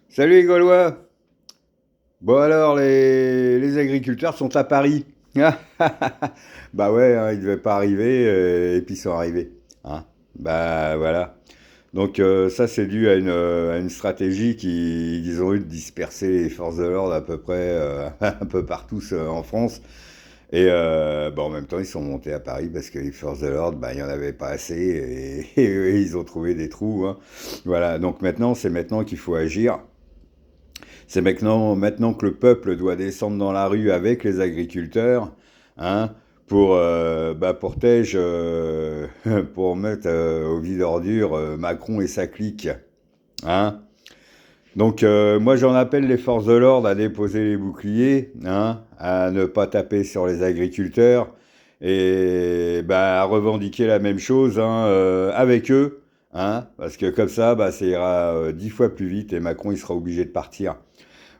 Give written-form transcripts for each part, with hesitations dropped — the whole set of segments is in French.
Salut les Gaulois! Bon alors, les agriculteurs sont à Paris. Bah ouais, hein, ils devaient pas arriver, et puis ils sont arrivés. Hein. Bah voilà. Donc ça c'est dû à une stratégie qu'ils ont eu de disperser les forces de l'ordre à peu près un peu partout en France. Et bah, en même temps ils sont montés à Paris parce que les forces de l'ordre, bah, il n'y en avait pas assez et ils ont trouvé des trous. Hein. Voilà, donc maintenant c'est maintenant qu'il faut agir. C'est maintenant que le peuple doit descendre dans la rue avec les agriculteurs, hein, pour mettre au vide ordure Macron et sa clique. Hein. Donc moi j'en appelle les forces de l'ordre à déposer les boucliers, hein, à ne pas taper sur les agriculteurs et bah, à revendiquer la même chose hein, avec eux, hein, parce que comme ça, bah, ça ira 10 fois plus vite et Macron il sera obligé de partir.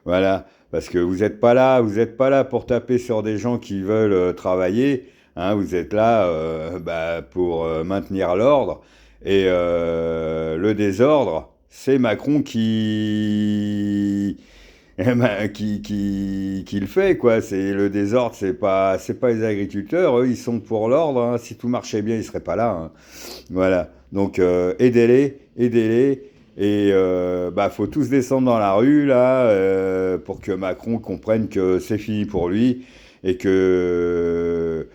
Voilà, parce que vous n'êtes pas là pour taper sur des gens qui veulent travailler, hein, vous êtes là bah, pour maintenir l'ordre. Et le désordre, c'est Macron qui le fait, quoi. C'est le désordre, c'est pas les agriculteurs, eux, ils sont pour l'ordre. Hein. Si tout marchait bien, ils seraient pas là. Hein. Voilà. Donc aidez-les, aidez-les. Et bah faut tous descendre dans la rue là pour que Macron comprenne que c'est fini pour lui et que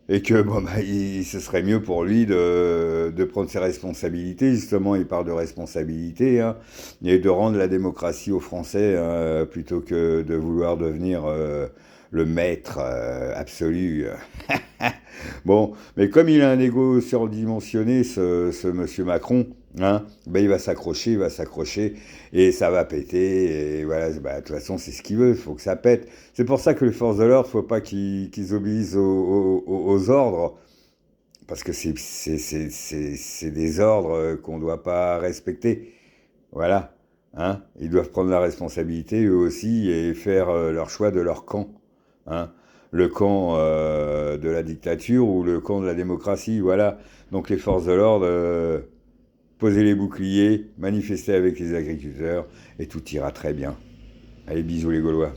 bon bah ce serait mieux pour lui de prendre ses responsabilités. Justement, il parle de responsabilité hein, et de rendre la démocratie aux Français hein, plutôt que de vouloir devenir le maître absolu. Bon, mais comme il a un ego surdimensionné, ce monsieur Macron, hein, ben il va s'accrocher, et ça va péter, et voilà, bah, de toute façon, c'est ce qu'il veut, il faut que ça pète. C'est pour ça que les forces de l'ordre, faut pas qu'ils obéissent aux ordres, parce que c'est des ordres qu'on doit pas respecter. Voilà, hein, ils doivent prendre la responsabilité, eux aussi, et faire leur choix de leur camp. Hein. Le camp de la dictature ou le camp de la démocratie, voilà. Donc les forces de l'ordre, posez les boucliers, manifestez avec les agriculteurs, et tout ira très bien. Allez, bisous les Gaulois.